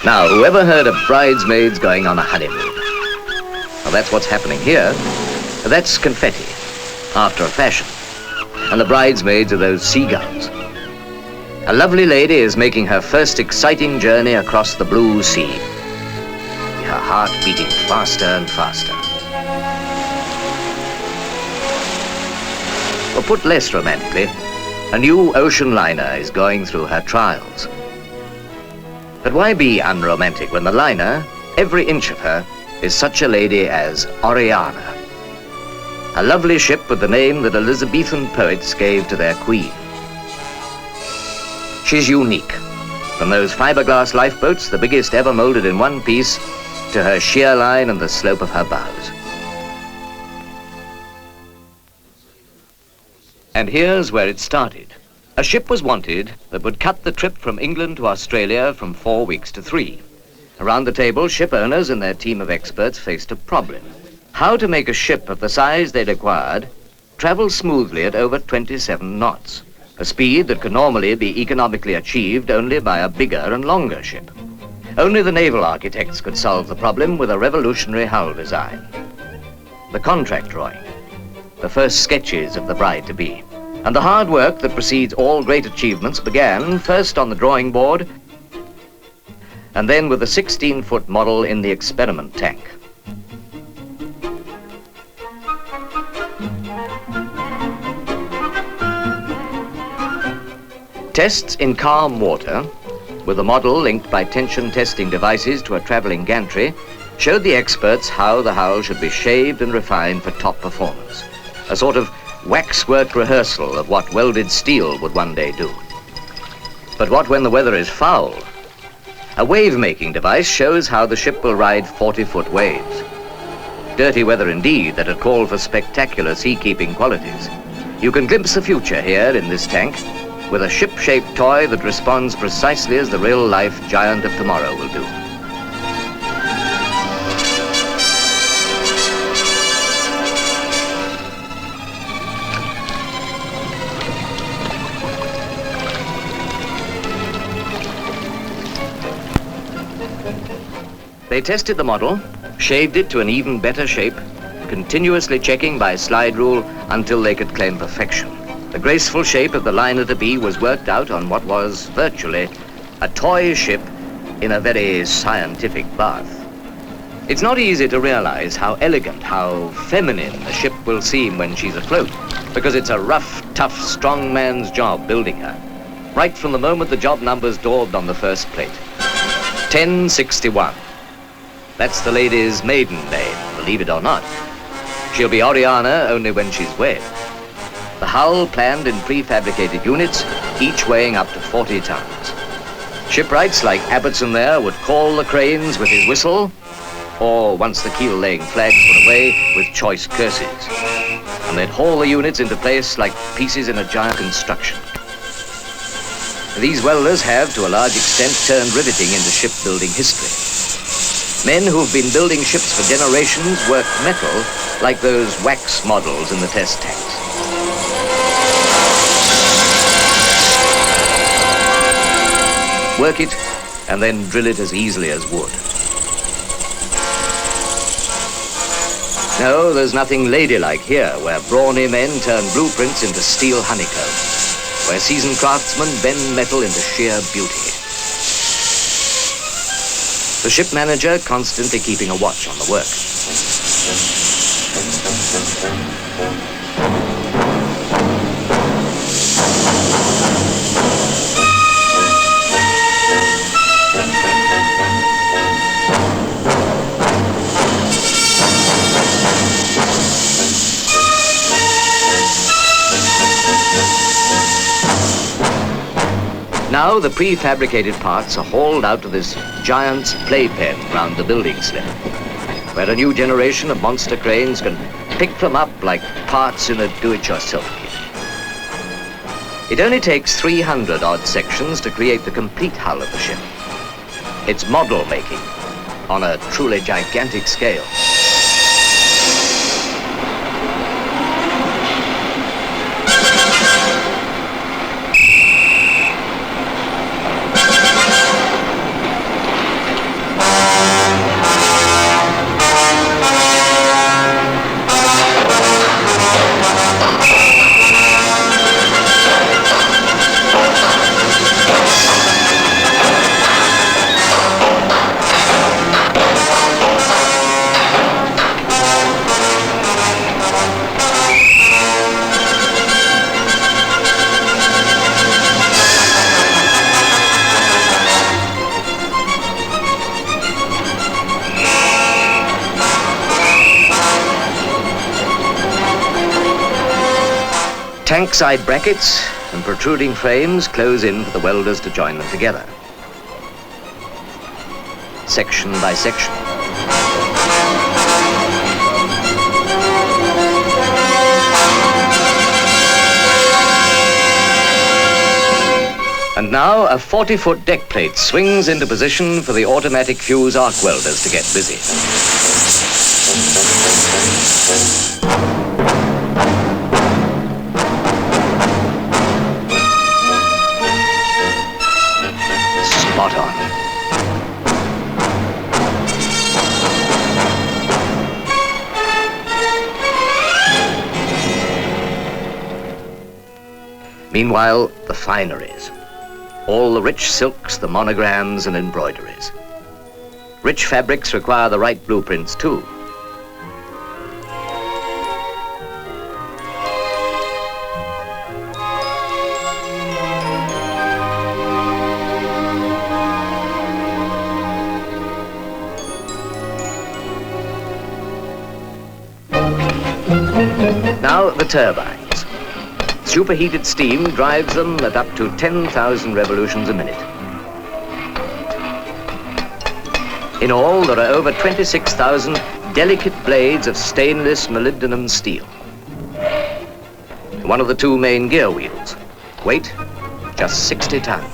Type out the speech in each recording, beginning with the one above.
Now, whoever heard of bridesmaids going on a honeymoon? Well, that's what's happening here. That's confetti, after a fashion. And the bridesmaids are those seagulls. A lovely lady is making her first exciting journey across the blue sea. Her heart beating faster and faster. Or put less romantically, a new ocean liner is going through her trials. But why be unromantic when the liner, every inch of her, is such a lady as Oriana? A lovely ship with the name that Elizabethan poets gave to their queen. She's unique. From those fiberglass lifeboats, the biggest ever molded in one piece, to her sheer line and the slope of her bows. And here's where it started. A ship was wanted that would cut the trip from England to Australia from 4 weeks to 3. Around the table, ship owners and their team of experts faced a problem. How to make a ship of the size they required travel smoothly at over 27 knots, a speed that could normally be economically achieved only by a bigger and longer ship. Only the naval architects could solve the problem with a revolutionary hull design. The contract drawing, the first sketches of the bride-to-be, and the hard work that precedes all great achievements began first on the drawing board and then with a 16-foot model in the experiment tank. Tests in calm water, with the model linked by tension testing devices to a traveling gantry, showed the experts how the hull should be shaved and refined for top performance. A sort of waxwork rehearsal of what welded steel would one day do. But what when the weather is foul? A wave-making device shows how the ship will ride 40-foot waves. Dirty weather indeed that had called for spectacular sea-keeping qualities. You can glimpse the future here in this tank, with a ship-shaped toy that responds precisely as the real-life giant of tomorrow will do. They tested the model, shaved it to an even better shape, continuously checking by slide rule until they could claim perfection. The graceful shape of the liner-to-be was worked out on what was virtually a toy ship in a very scientific bath. It's not easy to realize how elegant, how feminine a ship will seem when she's afloat, because it's a rough, tough, strong man's job building her. Right from the moment the job numbers daubed on the first plate. 1061. That's the lady's maiden name, believe it or not. She'll be Oriana only when she's wed. The hull planned in prefabricated units, each weighing up to 40 tons. Shipwrights like Abbottson there would call the cranes with his whistle, or once the keel-laying flags were away, with choice curses. And they'd haul the units into place like pieces in a giant construction. These welders have, to a large extent, turned riveting into shipbuilding history. Men who've been building ships for generations work metal like those wax models in the test tanks. Work it, and then drill it as easily as wood. No, there's nothing ladylike here, where brawny men turn blueprints into steel honeycomb, where seasoned craftsmen bend metal into sheer beauty. The ship manager constantly keeping a watch on the work. Now the prefabricated parts are hauled out to this giant's playpen round the building slip, where a new generation of monster cranes can pick them up like parts in a do-it-yourself kit. It only takes 300 odd sections to create the complete hull of the ship. It's model making on a truly gigantic scale. Tank side brackets and protruding frames close in for the welders to join them together. Section by section. And now a 40-foot deck plate swings into position for the automatic fuse arc welders to get busy. Spot on. Meanwhile, the fineries. All the rich silks, the monograms and embroideries. Rich fabrics require the right blueprints too. Now the turbines. Superheated steam drives them at up to 10,000 revolutions a minute. In all, there are over 26,000 delicate blades of stainless molybdenum steel. One of the two main gear wheels. Weight, just 60 tons.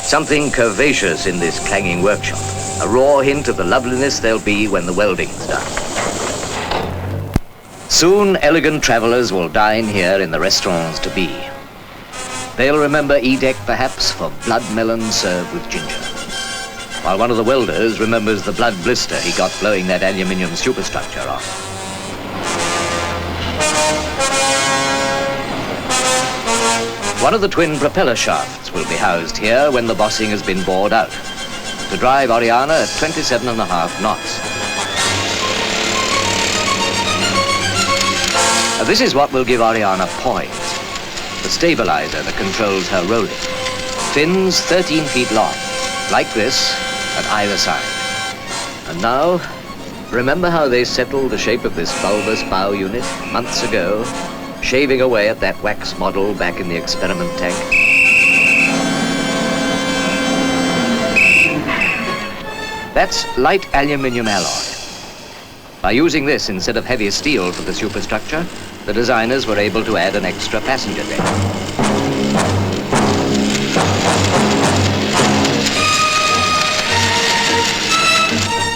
Something curvaceous in this clanging workshop. A raw hint of the loveliness there'll be when the welding's done. Soon, elegant travellers will dine here in the restaurants to be. They'll remember Edek, perhaps, for blood melon served with ginger, while one of the welders remembers the blood blister he got blowing that aluminium superstructure off. One of the twin propeller shafts will be housed here when the bossing has been bored out, to drive Oriana at 27.5 knots. This is what will give Oriana poise, the stabilizer that controls her rolling. Fins 13 feet long, like this, at either side. And now, remember how they settled the shape of this bulbous bow unit months ago, shaving away at that wax model back in the experiment tank? That's light aluminium alloy. By using this instead of heavy steel for the superstructure, the designers were able to add an extra passenger deck.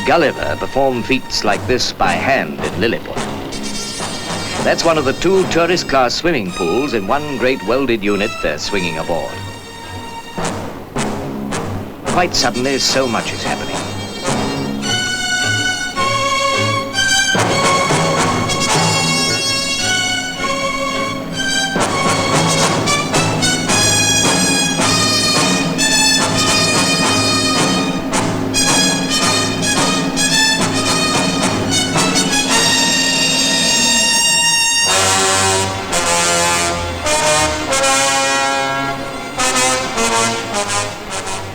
Gulliver performed feats like this by hand in Lilliput. That's one of the two tourist-class swimming pools in one great welded unit they're swinging aboard. Quite suddenly, so much is happening.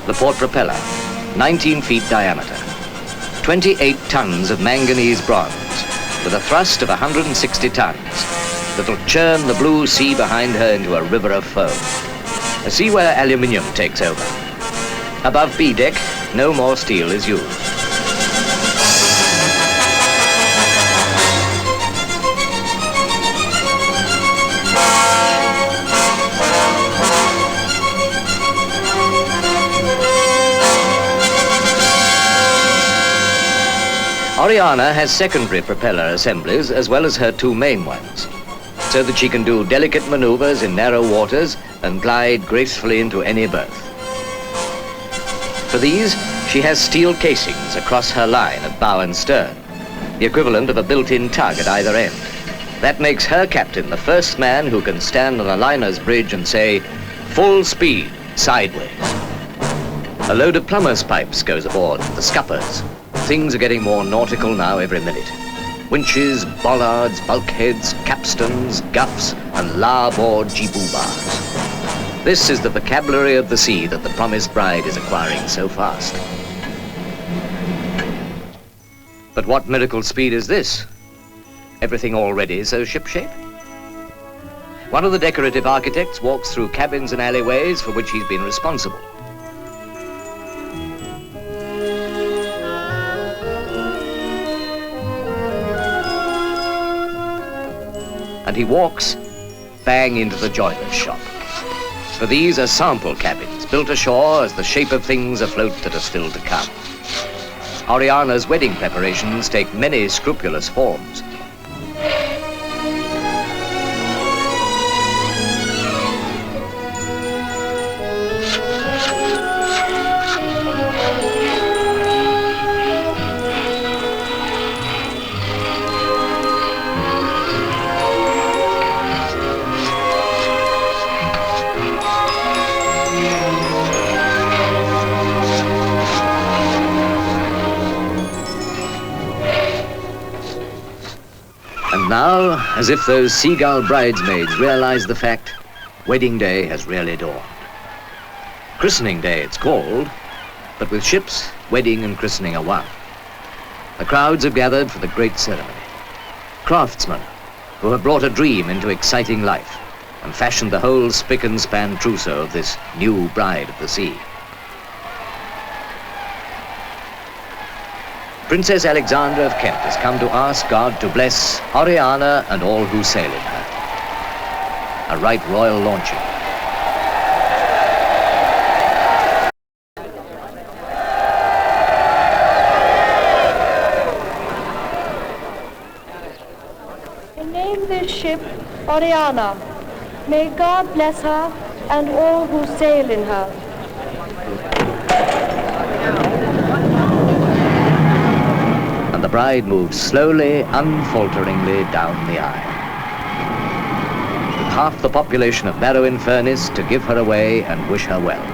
The port propeller, 19 feet diameter, 28 tons of manganese bronze, with a thrust of 160 tons, that'll churn the blue sea behind her into a river of foam. A sea where aluminium takes over. Above B deck, no more steel is used. Oriana has secondary propeller assemblies as well as her two main ones, so that she can do delicate maneuvers in narrow waters and glide gracefully into any berth. For these, she has steel casings across her line at bow and stern, the equivalent of a built-in tug at either end. That makes her captain the first man who can stand on a liner's bridge and say, "Full speed, sideways." A load of plumber's pipes goes aboard, the scuppers. Things are getting more nautical now every minute. Winches, bollards, bulkheads, capstans, guffs, and larboard jiboo-bars. This is the vocabulary of the sea that the promised bride is acquiring so fast. But what miracle speed is this? Everything already so shipshape? One of the decorative architects walks through cabins and alleyways for which he's been responsible. And he walks bang into the joiner's shop. For these are sample cabins built ashore as the shape of things afloat that are still to come. Oriana's wedding preparations take many scrupulous forms. Now, as if those seagull bridesmaids realize the fact, wedding day has really dawned. Christening day it's called, but with ships, wedding and christening are one. The crowds have gathered for the great ceremony. Craftsmen who have brought a dream into exciting life and fashioned the whole spick and span trousseau of this new bride of the sea. Princess Alexandra of Kent has come to ask God to bless Oriana and all who sail in her. A right royal launching. Name this ship Oriana. May God bless her and all who sail in her. And the bride moves slowly, unfalteringly down the aisle. With half the population of Barrow-in-Furness to give her away and wish her well.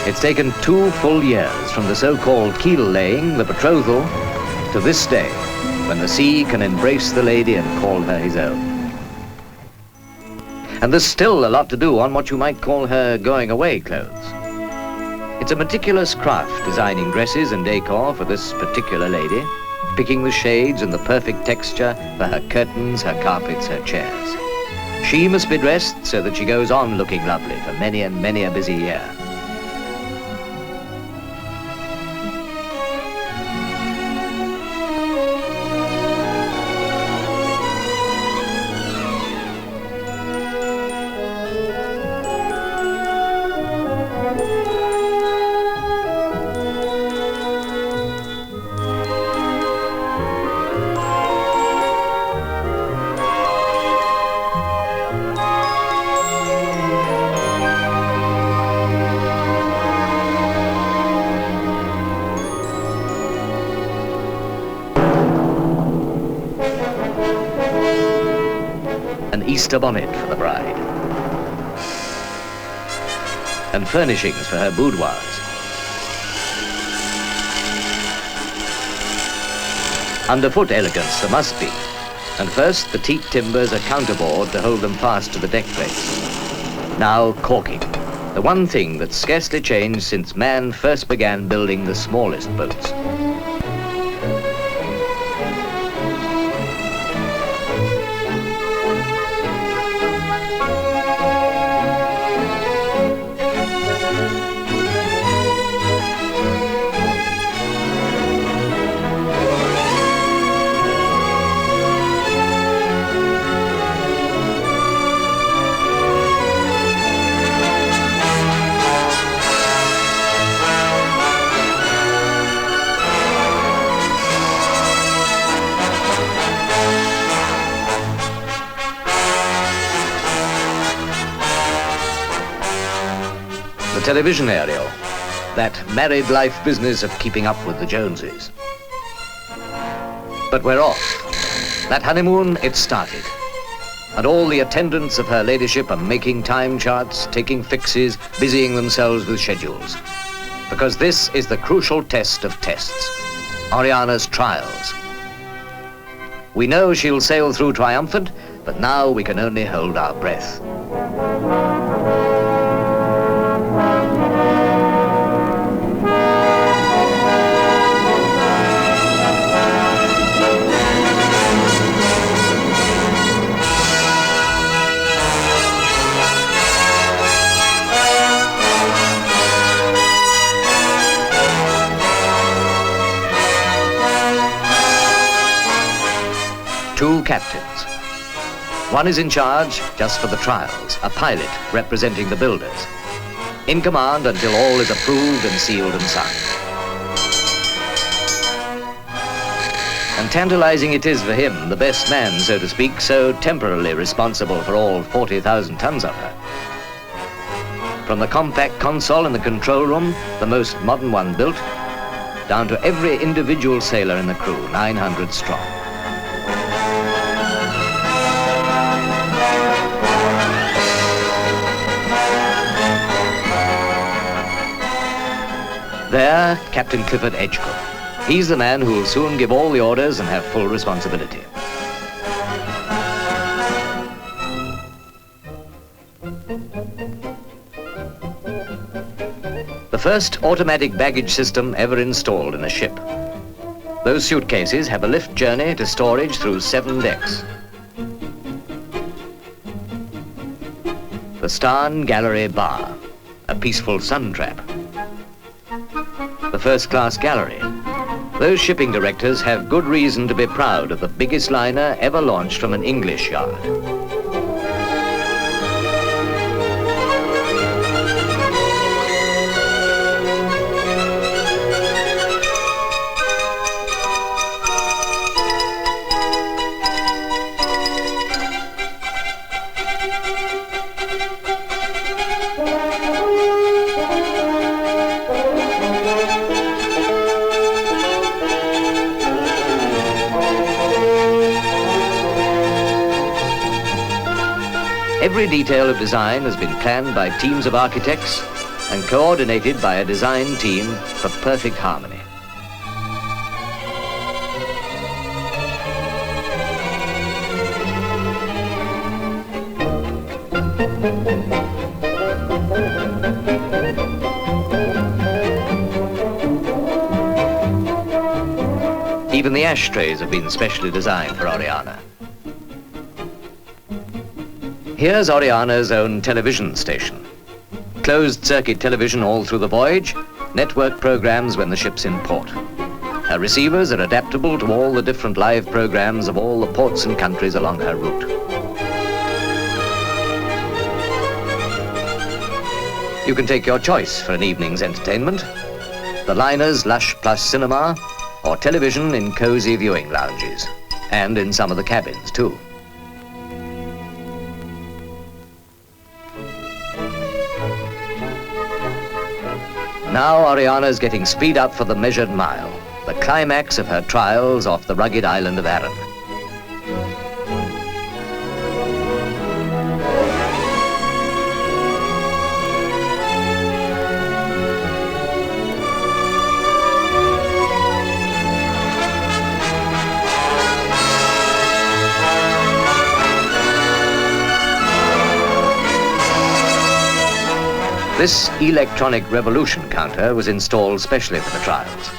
It's taken 2 full years from the so-called keel laying, the betrothal, to this day, when the sea can embrace the lady and call her his own. And there's still a lot to do on what you might call her going-away clothes. It's a meticulous craft designing dresses and decor for this particular lady, picking the shades and the perfect texture for her curtains, her carpets, her chairs. She must be dressed so that she goes on looking lovely for many and many a busy year. Easter bonnet for the bride, and furnishings for her boudoirs. Underfoot elegance there must be, and first the teak timbers are counterboard to hold them fast to the deck plates. Now caulking, the one thing that's scarcely changed since man first began building the smallest boats. the television aerial, that married life business of keeping up with the Joneses. But we're off. That honeymoon, it started. And all the attendants of her ladyship are making time charts, taking fixes, busying themselves with schedules. Because this is the crucial test of tests, Oriana's trials. We know she'll sail through triumphant, but now we can only hold our breath. Two captains. One is in charge just for the trials, a pilot representing the builders. In command until all is approved and sealed and signed. And tantalizing it is for him, the best man, so to speak, so temporarily responsible for all 40,000 tons of her. From the compact console in the control room, the most modern one built, down to every individual sailor in the crew, 900 strong. There, Captain Clifford Edgecombe. He's the man who will soon give all the orders and have full responsibility. The first automatic baggage system ever installed in a ship. Those suitcases have a lift journey to storage through 7 decks. The Starn Gallery Bar, a peaceful sun trap. The first-class gallery. Those shipping directors have good reason to be proud of the biggest liner ever launched from an English yard. Every detail of design has been planned by teams of architects and coordinated by a design team for perfect harmony. Even the ashtrays have been specially designed for Oriana. Here's Oriana's own television station. Closed-circuit television all through the voyage, network programs when the ship's in port. Her receivers are adaptable to all the different live programs of all the ports and countries along her route. You can take your choice for an evening's entertainment. The liner's lush plush cinema, or television in cozy viewing lounges, and in some of the cabins too. Now Oriana's getting speed up for the measured mile, the climax of her trials off the rugged island of Arran. This electronic revolution counter was installed specially for the trials.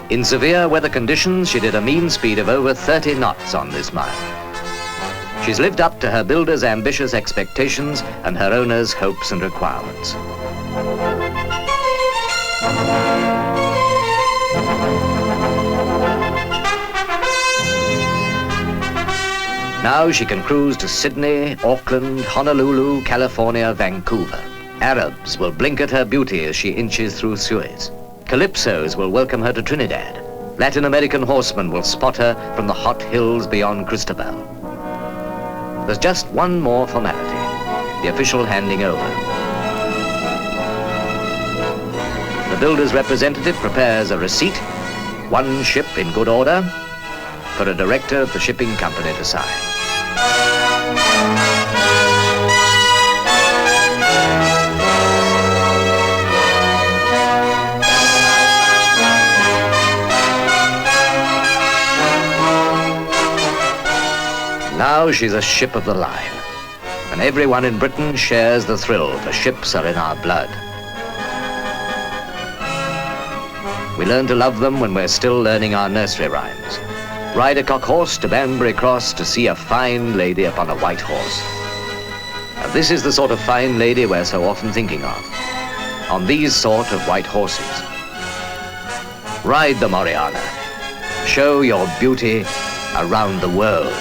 In severe weather conditions, she did a mean speed of over 30 knots on this mile. She's lived up to her builder's ambitious expectations and her owner's hopes and requirements. Now she can cruise to Sydney, Auckland, Honolulu, California, Vancouver. Arabs will blink at her beauty as she inches through Suez. Calypsos will welcome her to Trinidad. Latin American horsemen will spot her from the hot hills beyond Cristobal. There's just one more formality. the official handing over. The builder's representative prepares a receipt, one ship in good order, for a director of the shipping company to sign. Now she's a ship of the line, and everyone in Britain shares the thrill, for ships are in our blood. We learn to love them when we're still learning our nursery rhymes. Ride a cock horse to Banbury Cross to see a fine lady upon a white horse. And this is the sort of fine lady we're so often thinking of, on these sort of white horses. Ride them, Oriana. Show your beauty around the world.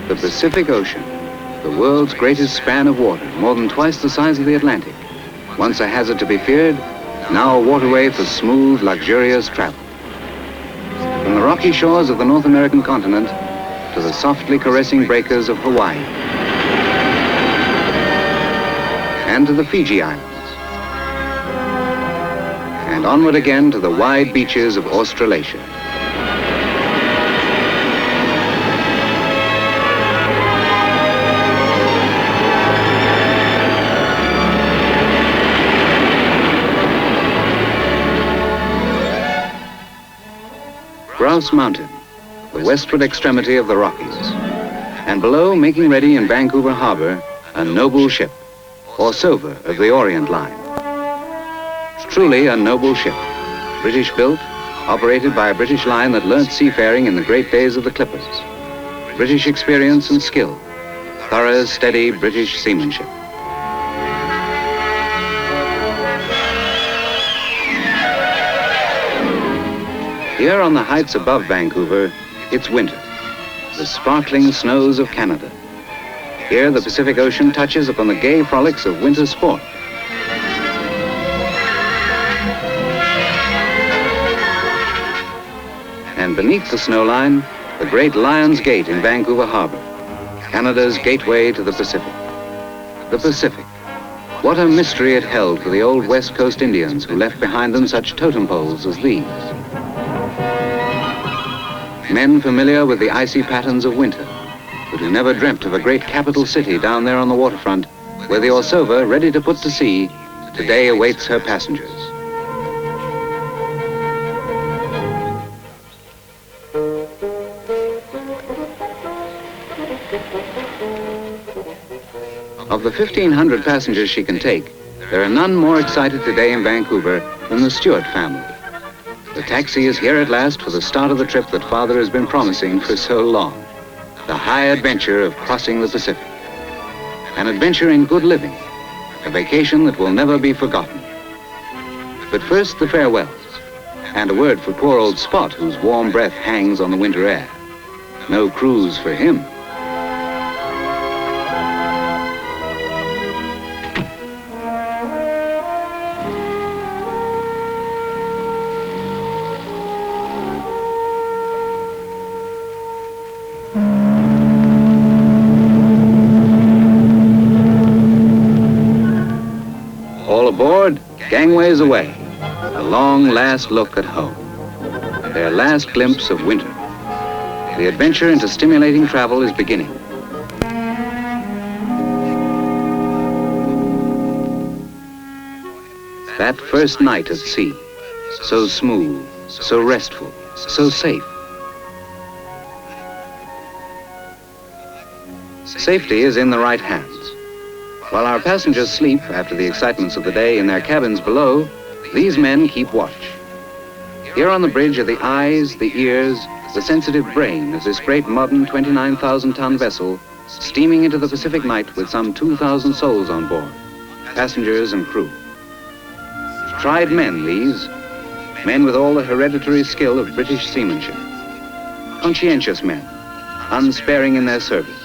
The Pacific Ocean, the world's greatest span of water, more than twice the size of the Atlantic. Once a hazard to be feared, now a waterway for smooth, luxurious travel. From the rocky shores of the North American continent to the softly caressing breakers of Hawaii, and to the Fiji Islands, and onward again to the wide beaches of Australasia. Grouse Mountain, the westward extremity of the Rockies, and below, making ready in Vancouver Harbor, a noble ship, Orsova of the Orient line. Truly a noble ship, British-built, operated by a British line that learnt seafaring in the great days of the clippers. British experience and skill, thorough, steady British seamanship. Here on the heights above Vancouver, it's winter, the sparkling snows of Canada. Here the Pacific Ocean touches upon the gay frolics of winter sport. And beneath the snowline, the great Lion's Gate in Vancouver Harbor, Canada's gateway to the Pacific. The Pacific. What a mystery it held for the old West Coast Indians who left behind them such totem poles as these. Men familiar with the icy patterns of winter, but who never dreamt of a great capital city down there on the waterfront, where the Orsova, ready to put to sea, today awaits her passengers. Of the 1,500 passengers she can take, there are none more excited today in Vancouver than the Stewart family. The taxi is here at last for the start of the trip that Father has been promising for so long. The high adventure of crossing the Pacific. An adventure in good living. A vacation that will never be forgotten. But first, the farewells. And a word for poor old Spot, whose warm breath hangs on the winter air. No cruise for him. All aboard, gangways away. A long last look at home. Their last glimpse of winter. The adventure into stimulating travel is beginning. That first night at sea, so smooth, so restful, so safe. Safety is in the right hands. While our passengers sleep after the excitements of the day in their cabins below, these men keep watch. Here on the bridge are the eyes, the ears, the sensitive brain of this great modern 29,000-ton vessel steaming into the Pacific night with some 2,000 souls on board, passengers and crew. Tried men, these. Men with all the hereditary skill of British seamanship. Conscientious men, unsparing in their service.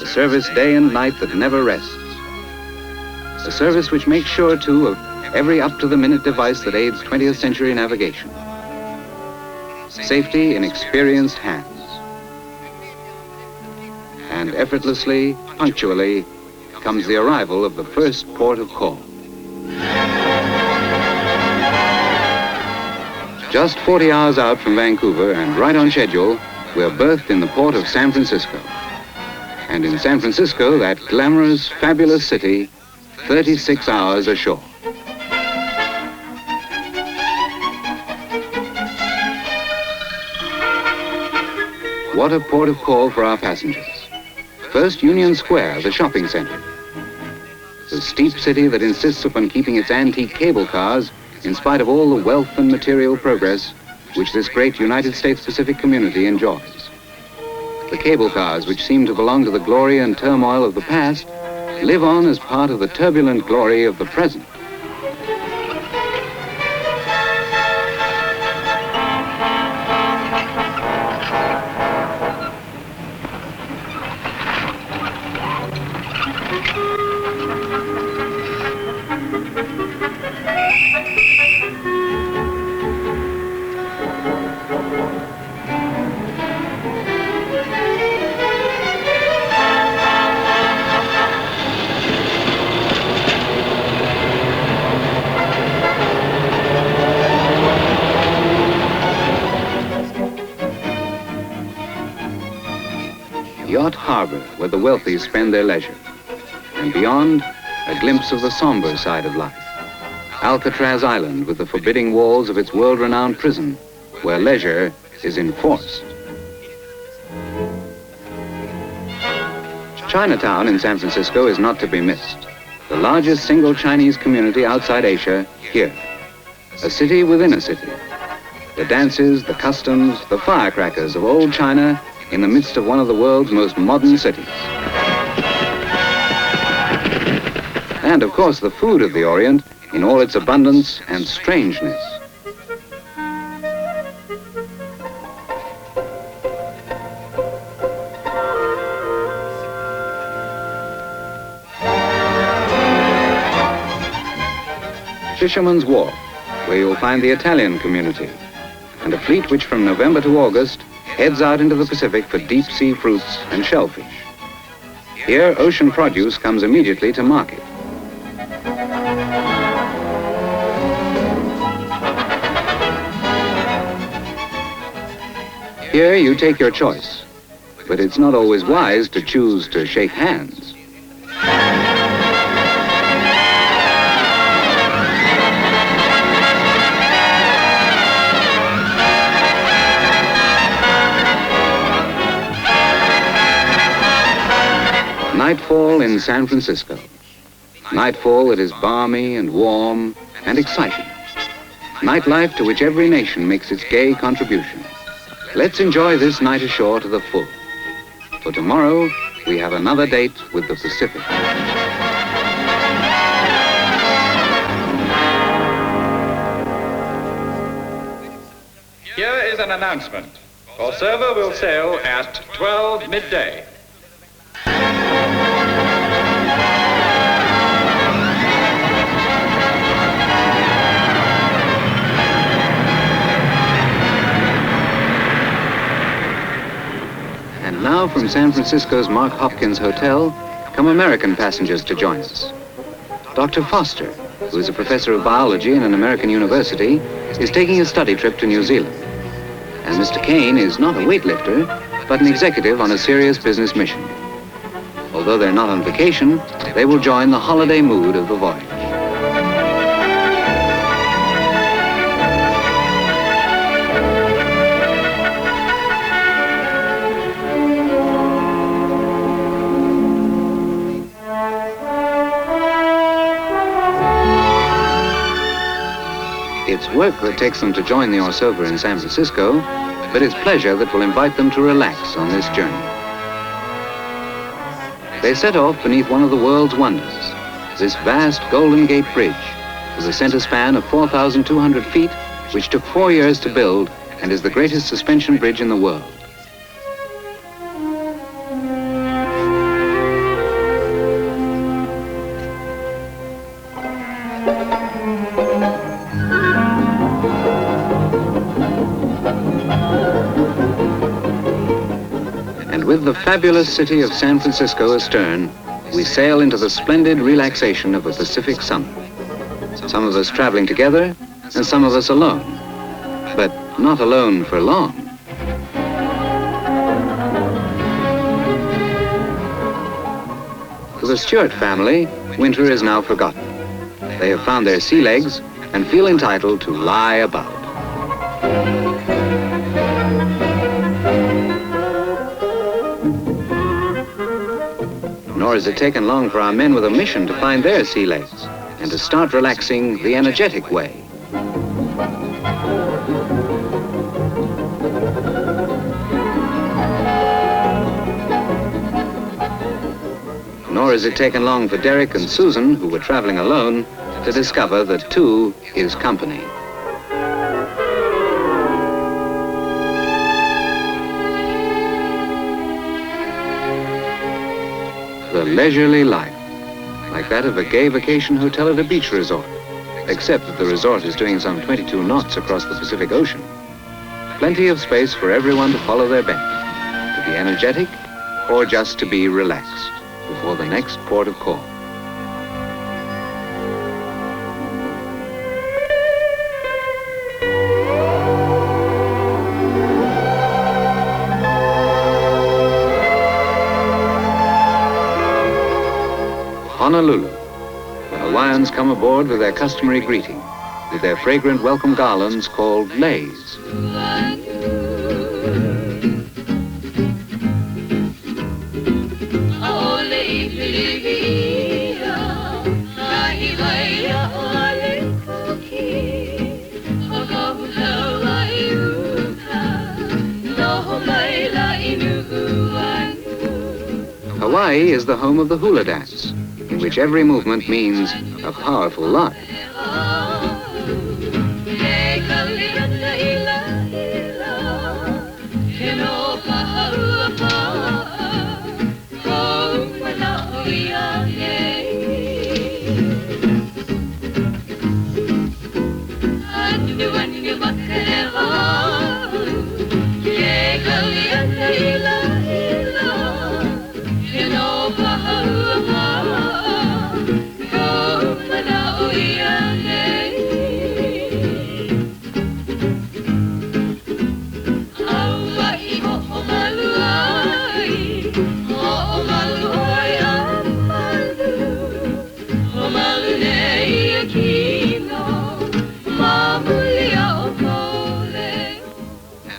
A service day and night that never rests. A service which makes sure, too, of every up-to-the-minute device that aids 20th century navigation. Safety in experienced hands. And effortlessly, punctually, comes the arrival of the first port of call. Just 40 hours out from Vancouver and right on schedule, we're berthed in the port of San Francisco. And in San Francisco, that glamorous, fabulous city, 36 hours ashore. What a port of call for our passengers. First, Union Square, the shopping center. The steep city that insists upon keeping its antique cable cars in spite of all the wealth and material progress which this great United States Pacific community enjoys. The cable cars, which seem to belong to the glory and turmoil of the past, live on as part of the turbulent glory of the present. Yacht Harbor, where the wealthy spend their leisure. And beyond, a glimpse of the somber side of life. Alcatraz Island, with the forbidding walls of its world-renowned prison, where leisure is enforced. Chinatown in San Francisco is not to be missed. The largest single Chinese community outside Asia, here. A city within a city. The dances, the customs, the firecrackers of old China in the midst of one of the world's most modern cities. And of course, the food of the Orient in all its abundance and strangeness. Fisherman's Wharf, where you'll find the Italian community, and a fleet which from November to August heads out into the Pacific for deep-sea fruits and shellfish. Here, ocean produce comes immediately to market. Here, you take your choice, but it's not always wise to choose to shake hands. Nightfall in San Francisco. Nightfall that is balmy and warm and exciting. Nightlife to which every nation makes its gay contribution. Let's enjoy this night ashore to the full. For tomorrow, we have another date with the Pacific. Here is an announcement. Orsova will sail at 12 midday. And now from San Francisco's Mark Hopkins Hotel come American passengers to join us. Dr. Foster, who is a professor of biology in an American university, is taking a study trip to New Zealand. And Mr. Kane is not a weightlifter, but an executive on a serious business mission. Although they're not on vacation, they will join the holiday mood of the voyage. It's work that takes them to join the Orsova in San Francisco, but it's pleasure that will invite them to relax on this journey. They set off beneath one of the world's wonders, this vast Golden Gate Bridge, with a center span of 4,200 feet, which took 4 years to build and is the greatest suspension bridge in the world. With the fabulous city of San Francisco astern, we sail into the splendid relaxation of a Pacific summer. Some of us traveling together, and some of us alone, but not alone for long. For the Stewart family, winter is now forgotten. They have found their sea legs and feel entitled to lie about. Nor has it taken long for our men with a mission to find their sea legs and to start relaxing the energetic way. Nor has it taken long for Derek and Susan, who were traveling alone, to discover that two is company. The leisurely life, like that of a gay vacation hotel at a beach resort, except that the resort is doing some 22 knots across the Pacific Ocean. Plenty of space for everyone to follow their bent, to be energetic or just to be relaxed before the next port of call. Honolulu. The Hawaiians come aboard with their customary greeting, with their fragrant welcome garlands called leis. Hawaii is the home of the hula dance, in which every movement means a powerful life.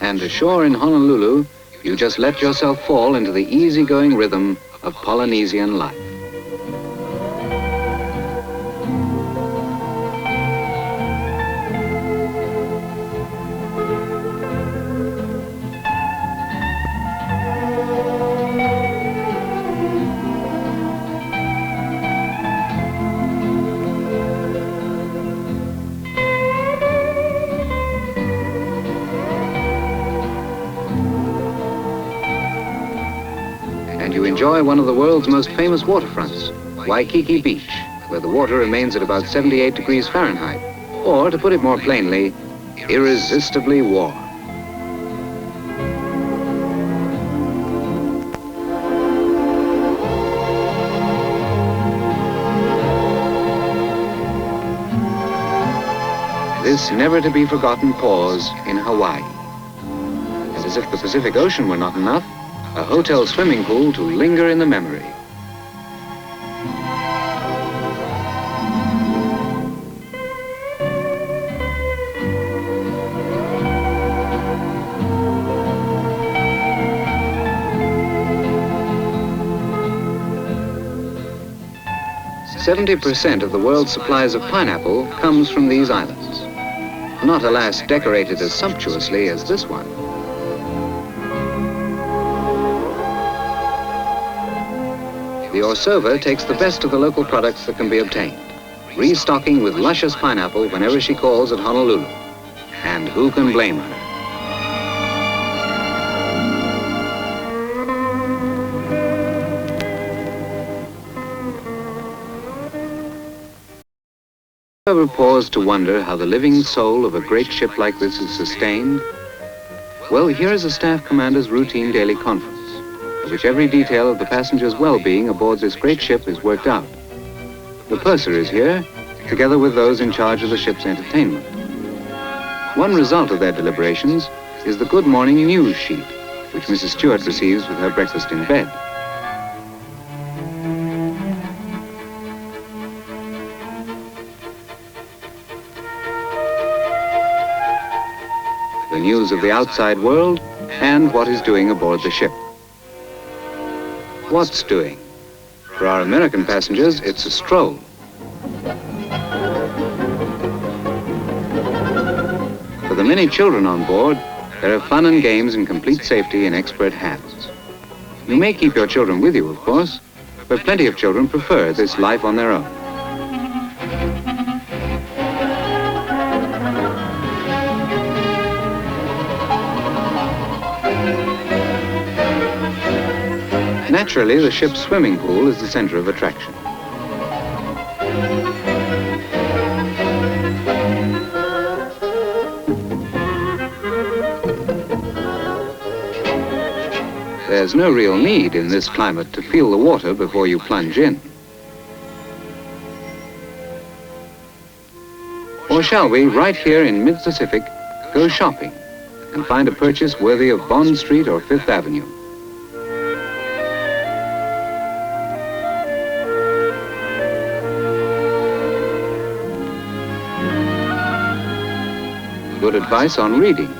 And ashore in Honolulu, you just let yourself fall into the easygoing rhythm of Polynesian life. And you enjoy one of the world's most famous waterfronts, Waikiki Beach, where the water remains at about 78 degrees Fahrenheit, or, to put it more plainly, irresistibly warm. This never-to-be-forgotten pause in Hawaii. And as if the Pacific Ocean were not enough, a hotel swimming pool to linger in the memory. "70% of the world's supplies of pineapple comes from these islands. Not, alas, decorated as sumptuously as this one. The Orsova takes the best of the local products that can be obtained, restocking with luscious pineapple whenever she calls at Honolulu. And who can blame her? Ever paused to wonder how the living soul of a great ship like this is sustained? Well, here is a staff commander's routine daily conference, in which every detail of the passenger's well-being aboard this great ship is worked out. The purser is here, together with those in charge of the ship's entertainment. One result of their deliberations is the Good Morning news sheet, which Mrs. Stewart receives with her breakfast in bed. The news of the outside world and what is doing aboard the ship. What's doing? For our American passengers, it's a stroll. For the many children on board, there are fun and games in complete safety in expert hands. You may keep your children with you, of course, but plenty of children prefer this life on their own. Naturally, the ship's swimming pool is the center of attraction. There's no real need in this climate to feel the water before you plunge in. Or shall we, right here in mid-Pacific, go shopping and find a purchase worthy of Bond Street or Fifth Avenue? Good advice on reading.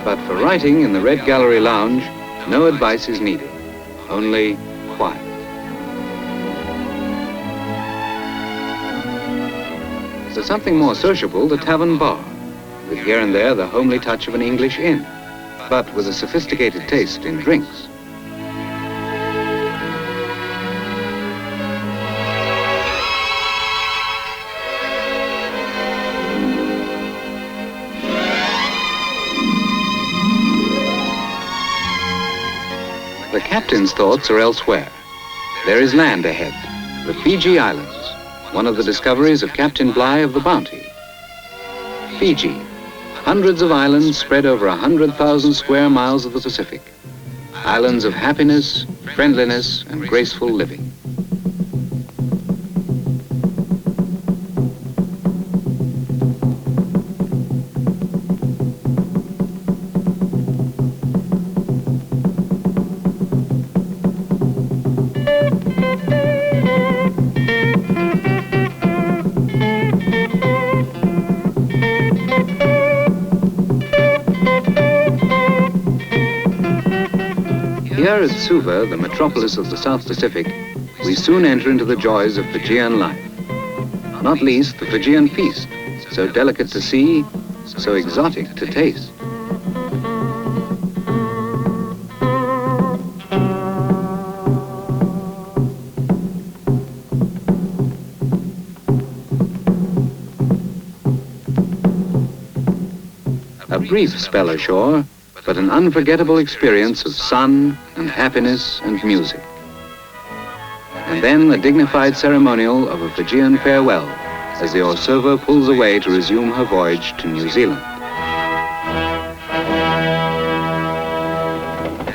But for writing in the Red Gallery Lounge, no advice is needed, only quiet. For something more sociable, the tavern bar, with here and there the homely touch of an English inn, but with a sophisticated taste in drinks. The captain's thoughts are elsewhere. There is land ahead, the Fiji Islands, one of the discoveries of Captain Bligh of the Bounty. Fiji, hundreds of islands spread over 100,000 square miles of the Pacific. Islands of happiness, friendliness, and graceful living. Here at Suva, the metropolis of the South Pacific, we soon enter into the joys of Fijian life. Not least the Fijian feast, so delicate to see, so exotic to taste. A brief spell ashore, but an unforgettable experience of sun and happiness and music. And then the dignified ceremonial of a Fijian farewell as the Orsova pulls away to resume her voyage to New Zealand.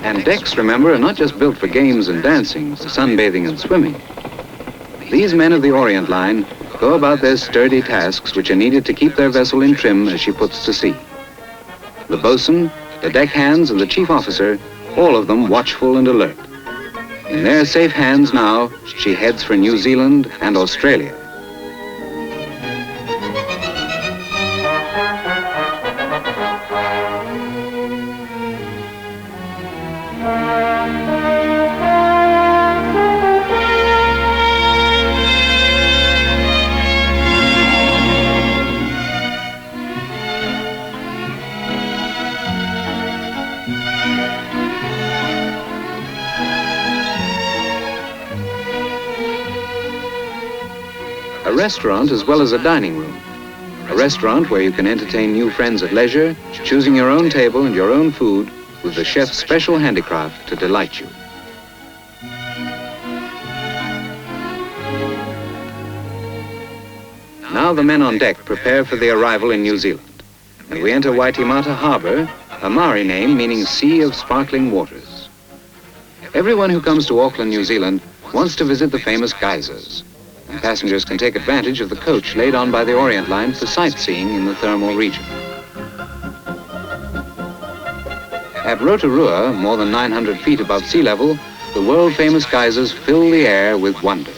And decks, remember, are not just built for games and dancing, for sunbathing and swimming. These men of the Orient Line go about their sturdy tasks which are needed to keep their vessel in trim as she puts to sea. The bosun, the deckhands, and the chief officer, all of them watchful and alert. In their safe hands now, she heads for New Zealand and Australia. A restaurant as well as a dining room. A restaurant where you can entertain new friends at leisure, choosing your own table and your own food with the chef's special handicraft to delight you. Now the men on deck prepare for the arrival in New Zealand, and we enter Waitemata Harbor, a Maori name meaning sea of sparkling waters. Everyone who comes to Auckland, New Zealand wants to visit the famous geysers. And passengers can take advantage of the coach laid on by the Orient Line for sightseeing in the thermal region. At Rotorua, more than 900 feet above sea level, the world-famous geysers fill the air with wonder.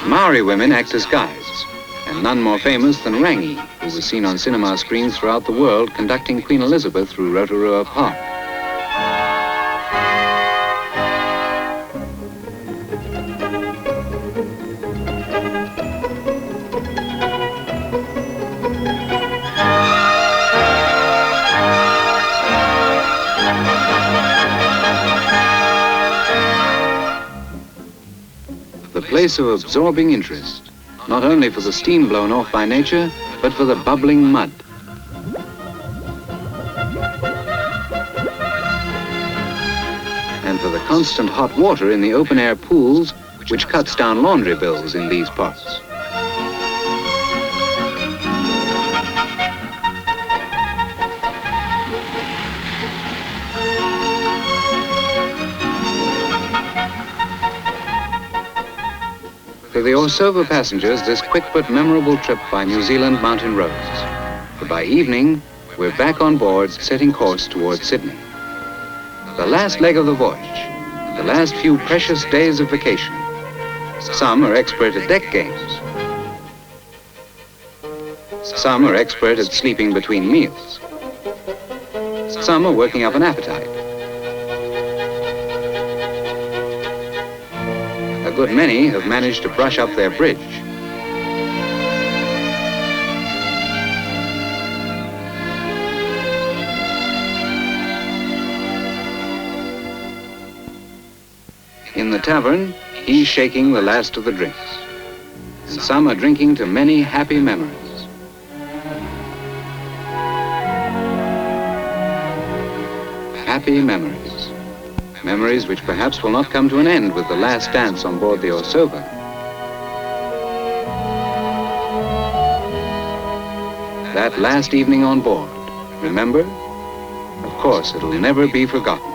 Maori women act as guides, and none more famous than Rangi, who was seen on cinema screens throughout the world conducting Queen Elizabeth through Rotorua Park. The place of absorbing interest, not only for the steam blown off by nature, but for the bubbling mud. And for the constant hot water in the open-air pools, which cuts down laundry bills in these parts. For the Orsova passengers, this quick but memorable trip by New Zealand mountain roads. But by evening, we're back on board, setting course towards Sydney. The last leg of the voyage, the last few precious days of vacation. Some are expert at deck games. Some are expert at sleeping between meals. Some are working up an appetite. A good many have managed to brush up their bridge. In the tavern, he's shaking the last of the drinks. And some are drinking to many happy memories. Happy memories. Memories which perhaps will not come to an end with the last dance on board the Orsova. That last evening on board, remember? Of course, it'll never be forgotten.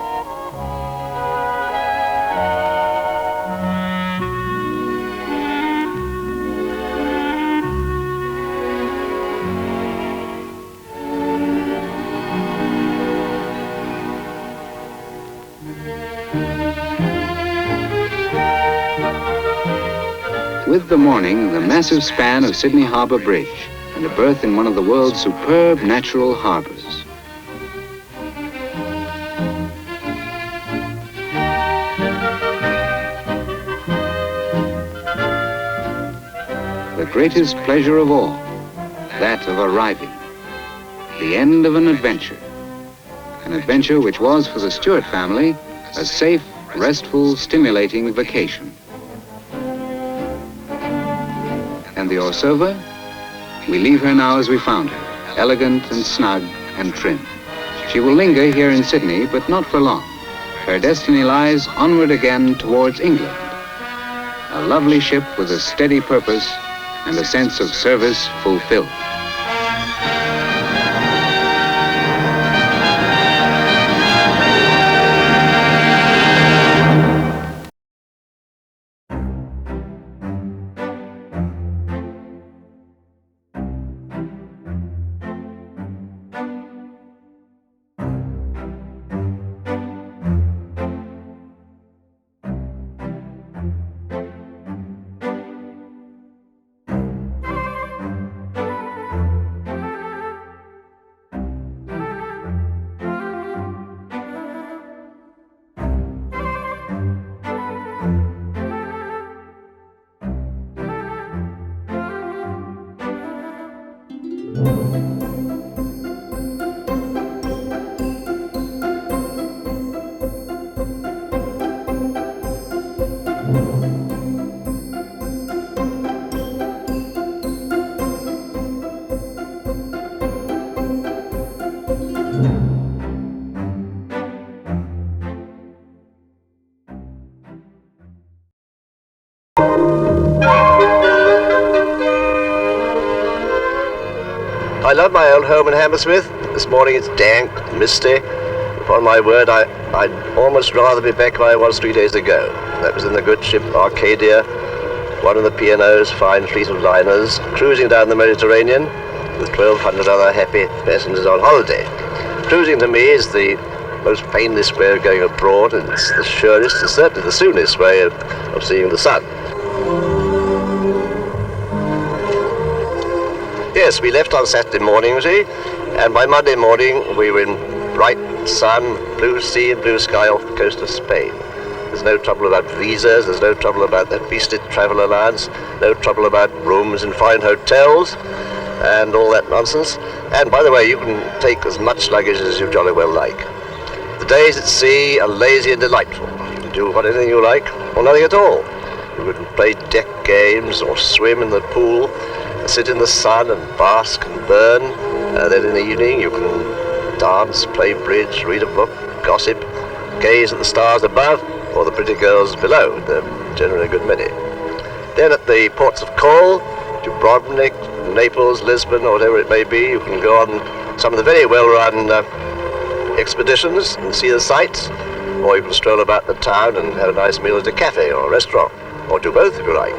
With the morning, the massive span of Sydney Harbour Bridge and a berth in one of the world's superb natural harbours. The greatest pleasure of all, that of arriving, the end of an adventure which was for the Stewart family a safe, restful, stimulating vacation. And the Orsova? We leave her now as we found her, elegant and snug and trim. She will linger here in Sydney, but not for long. Her destiny lies onward again towards England. A lovely ship with a steady purpose and a sense of service fulfilled. I love my old home in Hammersmith. This morning it's dank, misty. Upon my word, I'd almost rather be back where I was 3 days ago. That was in the good ship Arcadia, one of the P&O's fine fleet of liners, cruising down the Mediterranean with 1,200 other happy passengers on holiday. Cruising to me is the most painless way of going abroad, and it's the surest and certainly the soonest way of seeing the sun. Yes, we left on Saturday morning, you see, and by Monday morning we were in bright sun, blue sea and blue sky off the coast of Spain. There's no trouble about visas, there's no trouble about that beastly travel allowance, no trouble about rooms in fine hotels and all that nonsense. And by the way, you can take as much luggage as you jolly well like. The days at sea are lazy and delightful. You can do anything you like or nothing at all. You can play deck games or swim in the pool, sit in the sun and bask and burn. Then in the evening you can dance, play bridge, read a book, gossip, gaze at the stars above or the pretty girls below. There are generally a good many. Then at the ports of call, Dubrovnik, Naples, Lisbon, or whatever it may be, you can go on some of the very well-run expeditions and see the sights, or you can stroll about the town and have a nice meal at a cafe or a restaurant, or do both if you like.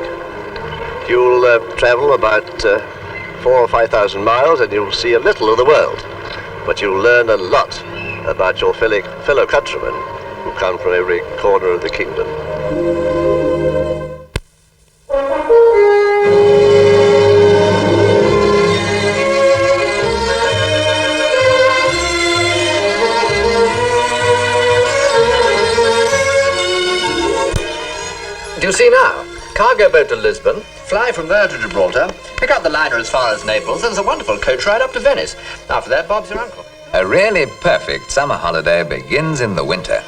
You'll travel about 4,000 or 5,000 miles and you'll see a little of the world, but you'll learn a lot about your fellow countrymen who come from every corner of the kingdom. Do you see now? Cargo boat to Lisbon, fly from there to Gibraltar, pick up the liner as far as Naples, and there's a wonderful coach ride up to Venice. After that, Bob's your uncle. A really perfect summer holiday begins in the winter.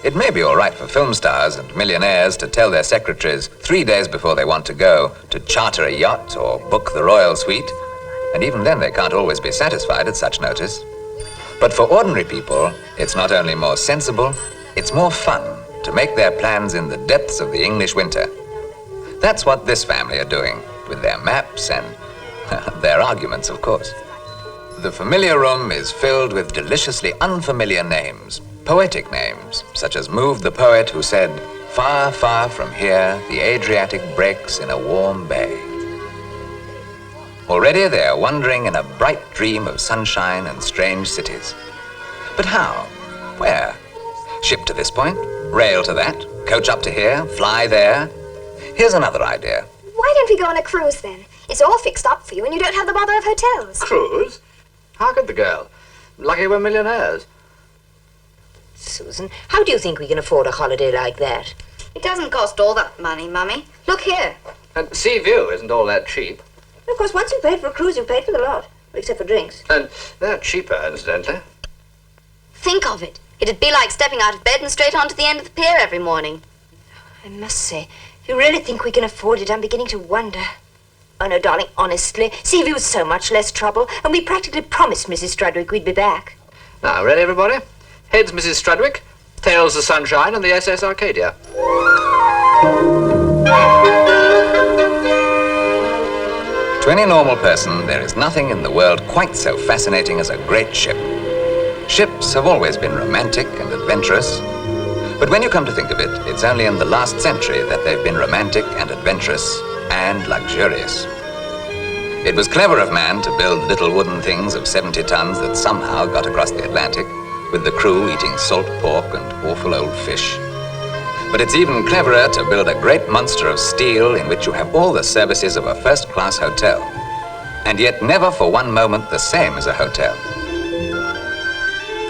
It may be all right for film stars and millionaires to tell their secretaries 3 days before they want to go to charter a yacht or book the royal suite, and even then they can't always be satisfied at such notice. But for ordinary people, it's not only more sensible, it's more fun to make their plans in the depths of the English winter. That's what this family are doing, with their maps and their arguments, of course. The familiar room is filled with deliciously unfamiliar names, poetic names, such as moved the poet who said, "Far, far from here, the Adriatic breaks in a warm bay." Already they are wandering in a bright dream of sunshine and strange cities. But how? Where? Ship to this point, rail to that, coach up to here, fly there. Here's another idea. Why don't we go on a cruise then? It's all fixed up for you and you don't have the bother of hotels. Cruise? How could the girl? Lucky we're millionaires. Susan, how do you think we can afford a holiday like that? It doesn't cost all that money, Mummy. Look here. And sea view isn't all that cheap. Of course, once you've paid for a cruise, you've paid for the lot. Except for drinks. And they're cheaper, incidentally. Think of it. It'd be like stepping out of bed and straight onto the end of the pier every morning. I must say, if you really think we can afford it, I'm beginning to wonder. Oh, no, darling, honestly, Seaview's so much less trouble, and we practically promised Mrs. Strudwick we'd be back. Now, ready, everybody? Heads Mrs. Strudwick, tails the Sunshine and the SS Arcadia. To any normal person, there is nothing in the world quite so fascinating as a great ship. Ships have always been romantic and adventurous, but when you come to think of it, it's only in the last century that they've been romantic and adventurous and luxurious. It was clever of man to build little wooden things of 70 tons that somehow got across the Atlantic, with the crew eating salt pork and awful old fish. But it's even cleverer to build a great monster of steel in which you have all the services of a first-class hotel, and yet never for one moment the same as a hotel.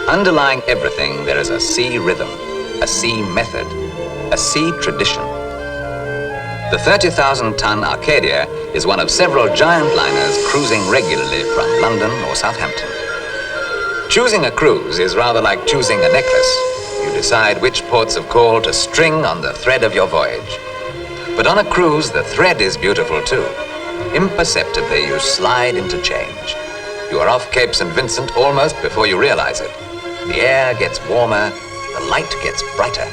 Underlying everything, there is a sea rhythm, a sea method, a sea tradition. The 30,000-ton Arcadia is one of several giant liners cruising regularly from London or Southampton. Choosing a cruise is rather like choosing a necklace. You decide which ports of call to string on the thread of your voyage. But on a cruise, the thread is beautiful too. Imperceptibly, you slide into change. You are off Cape St. Vincent almost before you realize it. The air gets warmer, the light gets brighter.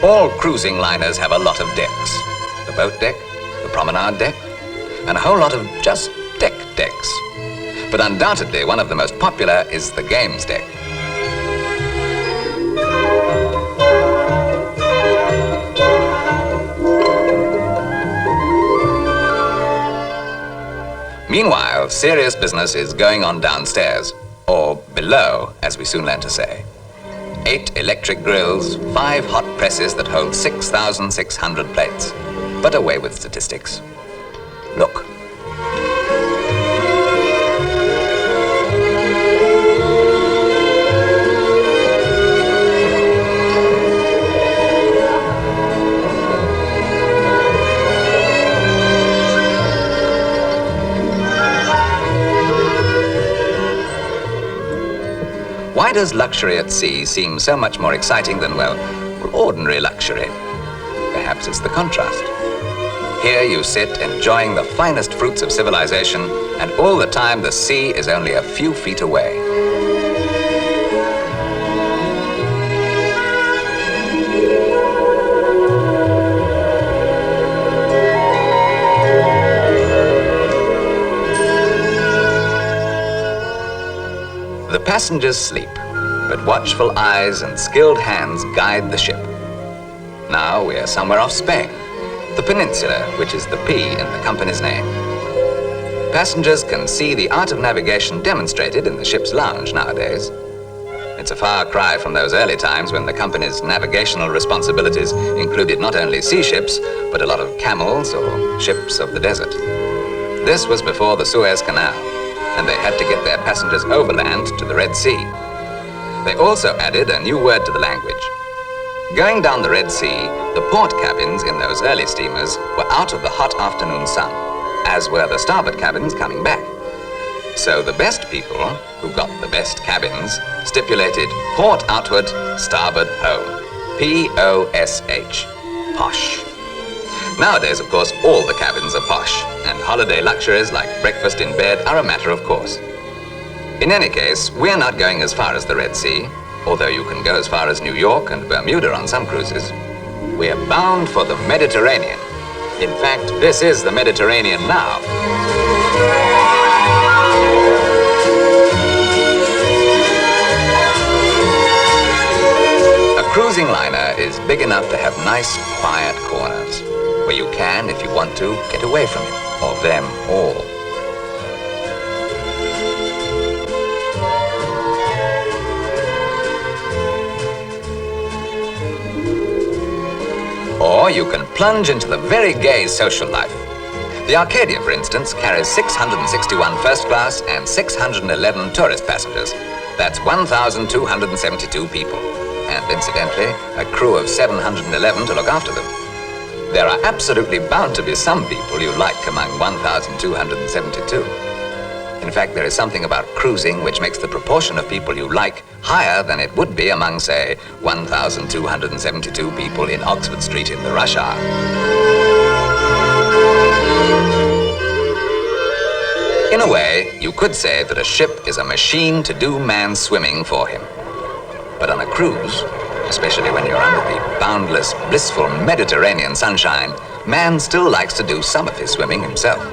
All cruising liners have a lot of decks. The boat deck, the promenade deck, and a whole lot of just decks. But undoubtedly, one of the most popular is the games deck. Meanwhile, serious business is going on downstairs, or below, as we soon learn to say. 8 electric grills, 5 hot presses that hold 6,600 plates. But away with statistics. Look. Why does luxury at sea seem so much more exciting than, well, ordinary luxury? Perhaps it's the contrast. Here you sit enjoying the finest fruits of civilization, and all the time the sea is only a few feet away. The passengers sleep, but watchful eyes and skilled hands guide the ship. Now we're somewhere off Spain, the peninsula, which is the P in the company's name. Passengers can see the art of navigation demonstrated in the ship's lounge nowadays. It's a far cry from those early times when the company's navigational responsibilities included not only sea ships, but a lot of camels or ships of the desert. This was before the Suez Canal, and they had to get their passengers overland to the Red Sea. They also added a new word to the language. Going down the Red Sea, the port cabins in those early steamers were out of the hot afternoon sun, as were the starboard cabins coming back. So the best people, who got the best cabins, stipulated port outward, starboard home. P-O-S-H. Posh. Nowadays, of course, all the cabins are posh, and holiday luxuries like breakfast in bed are a matter of course. In any case, we're not going as far as the Red Sea, although you can go as far as New York and Bermuda on some cruises. We're bound for the Mediterranean. In fact, this is the Mediterranean now. A cruising liner is big enough to have nice, quiet corners, where you can, if you want to, get away from it, or them all. Or you can plunge into the very gay social life, The Arcadia, for instance, carries 661 first-class and 611 tourist passengers. That's 1,272 people. And incidentally, a crew of 711 to look after them. There are absolutely bound to be some people you like among 1,272. In fact, there is something about cruising which makes the proportion of people you like higher than it would be among, say, 1,272 people in Oxford Street in the rush hour. In a way, you could say that a ship is a machine to do man's swimming for him. But on a cruise, especially when you're under the boundless, blissful Mediterranean sunshine, man still likes to do some of his swimming himself.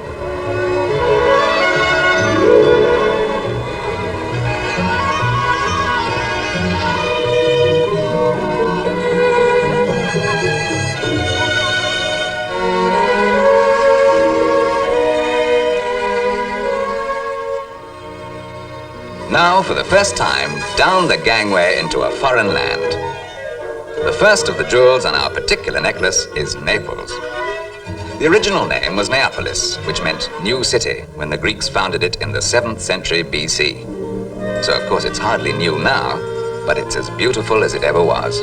Now, for the first time, down the gangway into a foreign land. The first of the jewels on our particular necklace is Naples. The original name was Neapolis, which meant new city, when the Greeks founded it in the 7th century BC. So, of course, it's hardly new now, but it's as beautiful as it ever was.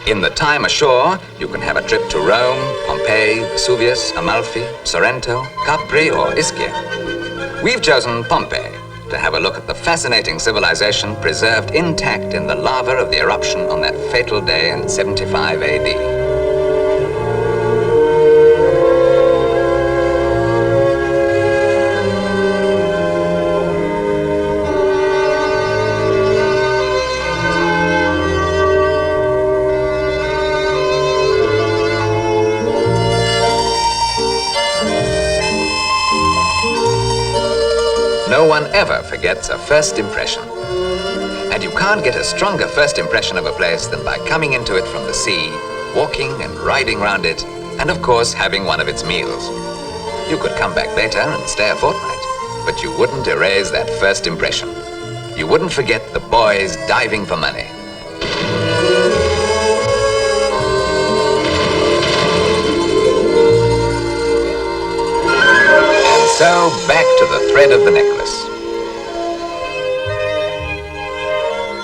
In the time ashore, you can have a trip to Rome, Pompeii, Vesuvius, Amalfi, Sorrento, Capri, or Ischia. We've chosen Pompeii to have a look at the fascinating civilization preserved intact in the lava of the eruption on that fatal day in 75 AD. No one ever forgets a first impression. And you can't get a stronger first impression of a place than by coming into it from the sea, walking and riding round it, and of course having one of its meals. You could come back later and stay a fortnight, but you wouldn't erase that first impression. You wouldn't forget the boys diving for money. So, back to the thread of the necklace.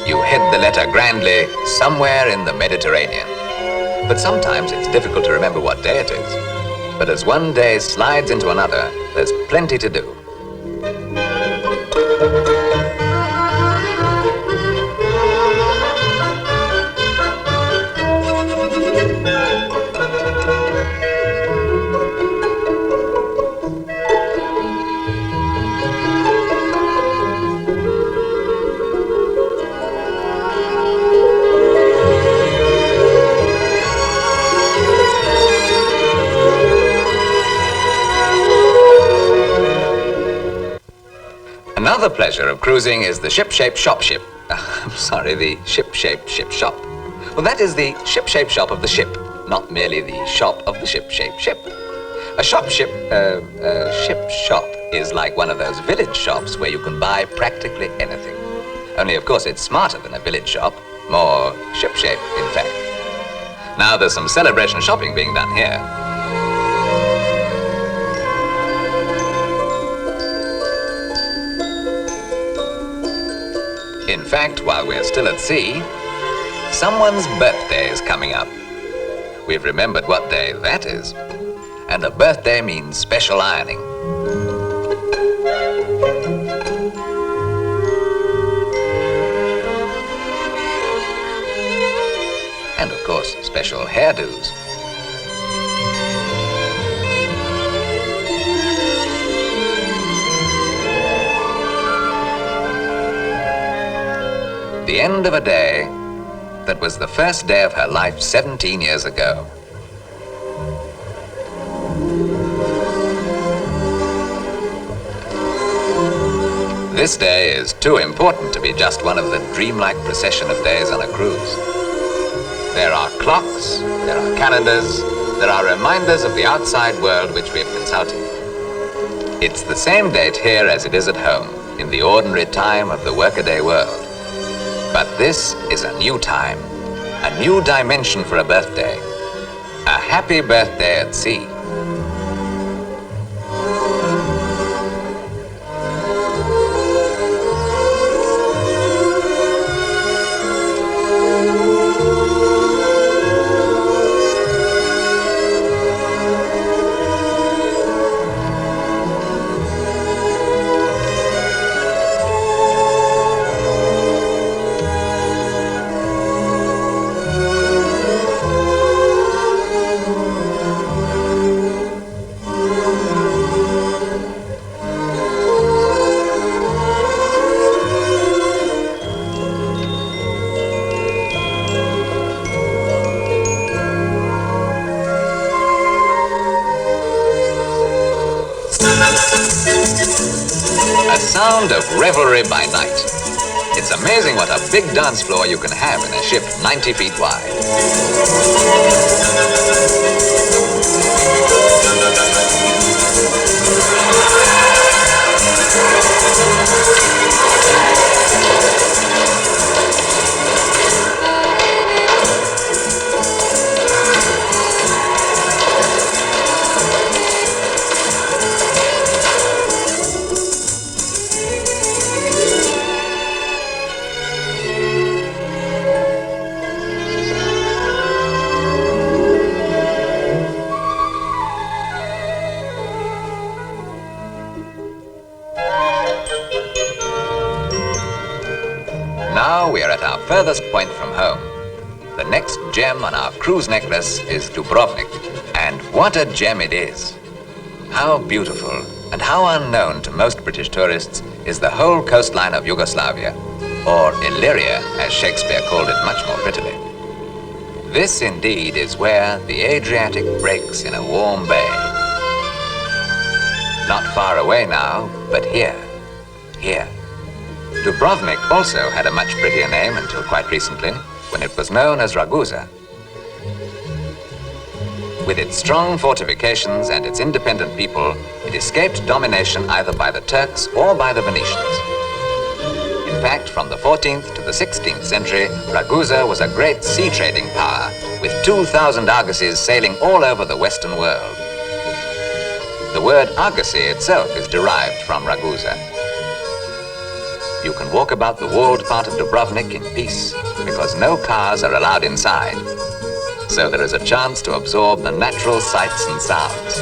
You head the letter grandly somewhere in the Mediterranean. But sometimes it's difficult to remember what day it is. But as one day slides into another, there's plenty to do. Another pleasure of cruising is the ship-shaped shop ship. The ship-shaped ship shop. Well, that is the ship-shaped shop of the ship, not merely the shop of the ship-shaped ship. A ship shop is like one of those village shops where you can buy practically anything. Only, of course, it's smarter than a village shop, more ship-shaped, in fact. Now, there's some celebration shopping being done here. In fact, while we're still at sea, someone's birthday is coming up. We've remembered what day that is. And a birthday means special ironing. special hairdos. The end of a day that was the first day of her life 17 years ago. This day is too important to be just one of the dreamlike procession of days on a cruise. There are clocks, there are calendars, there are reminders of the outside world which we have consulted. It's the same date here as it is at home, in the ordinary time of the workaday world. But this is a new time, a new dimension for a birthday. A happy birthday at sea. A sound of revelry by night. It's amazing what a big dance floor you can have in a ship 90 feet wide. Now we are at our furthest point from home. The next gem on our cruise necklace is Dubrovnik. And what a gem it is! How beautiful and how unknown to most British tourists is the whole coastline of Yugoslavia, or Illyria, as Shakespeare called it much more prettily. This indeed is where the Adriatic breaks in a warm bay. Not far away now, but here. Dubrovnik also had a much prettier name until quite recently, when it was known as Ragusa. With its strong fortifications and its independent people, it escaped domination either by the Turks or by the Venetians. In fact, from the 14th to the 16th century, Ragusa was a great sea trading power, with 2,000 argosies sailing all over the Western world. The word argosy itself is derived from Ragusa. You can walk about the walled part of Dubrovnik in peace, because no cars are allowed inside. So there is a chance to absorb the natural sights and sounds.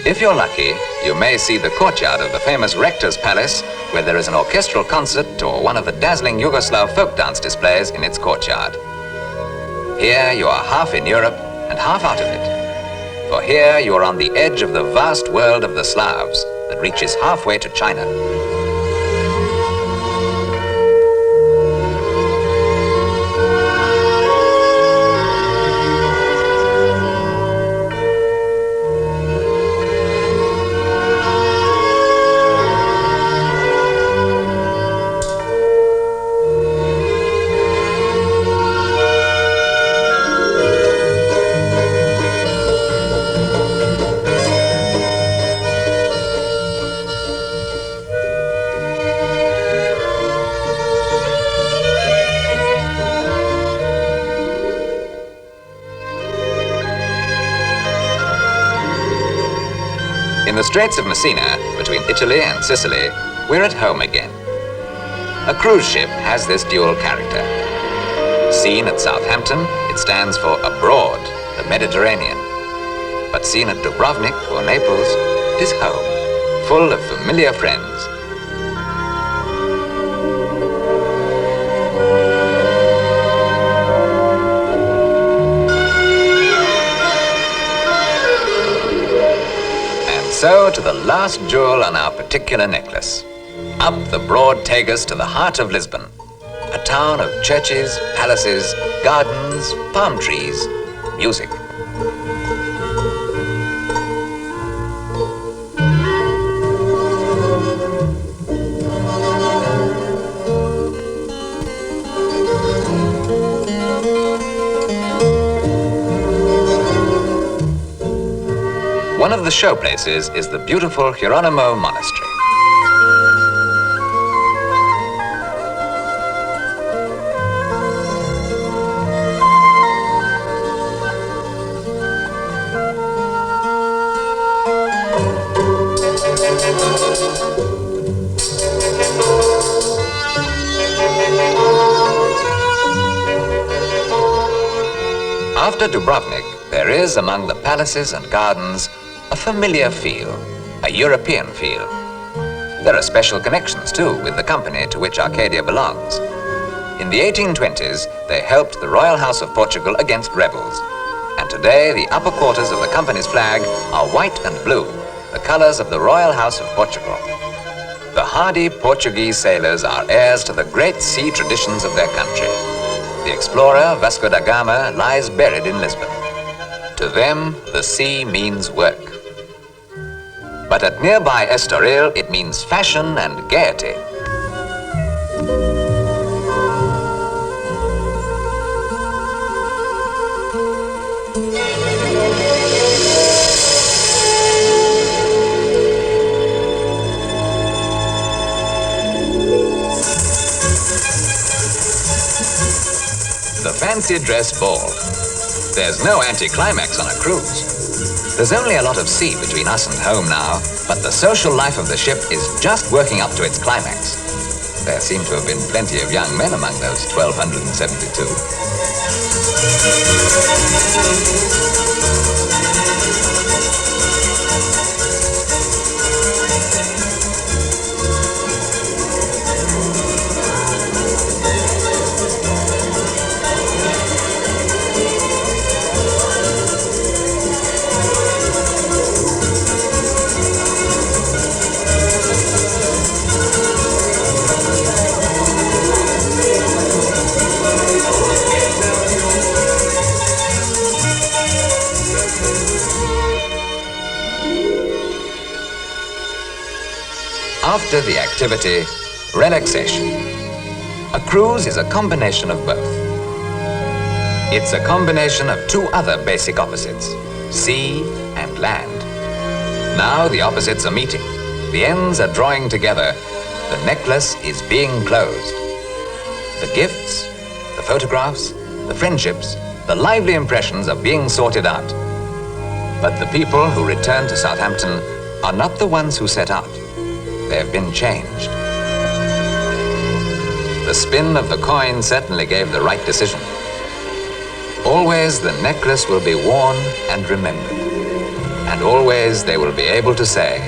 If you're lucky, you may see the courtyard of the famous Rector's Palace, where there is an orchestral concert or one of the dazzling Yugoslav folk dance displays in its courtyard. Here you are half in Europe and half out of it. For here you are on the edge of the vast world of the Slavs that reaches halfway to China. Straits of Messina, between Italy and Sicily, we're at home again. A cruise ship has this dual character. Seen at Southampton, it stands for abroad, the Mediterranean. But seen at Dubrovnik or Naples, it is home, full of familiar friends. And so to the last jewel on our particular necklace. Up the broad Tagus to the heart of Lisbon, a town of churches, palaces, gardens, palm trees, music. One of the showplaces is the beautiful Geronimo Monastery. After Dubrovnik, there is among the palaces and gardens a familiar feel, a European feel. There are special connections, too, with the company to which Arcadia belongs. In the 1820s, they helped the Royal House of Portugal against rebels. And today, the upper quarters of the company's flag are white and blue, the colors of the Royal House of Portugal. The hardy Portuguese sailors are heirs to the great sea traditions of their country. The explorer, Vasco da Gama, lies buried in Lisbon. To them, the sea means work. But at nearby Estoril, it means fashion and gaiety. The fancy dress ball. There's no anticlimax on a cruise. There's only a lot of sea between us and home now, but the social life of the ship is just working up to its climax. There seem to have been plenty of young men among those 1,272. After the activity, relaxation. A cruise is a combination of both. It's a combination of two other basic opposites, sea and land. Now the opposites are meeting. The ends are drawing together. The necklace is being closed. The gifts, the photographs, the friendships, the lively impressions are being sorted out. But the people who return to Southampton are not the ones who set out. They have been changed. The spin of the coin certainly gave the right decision. Always the necklace will be worn and remembered. And always they will be able to say,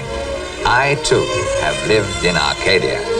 I too have lived in Arcadia.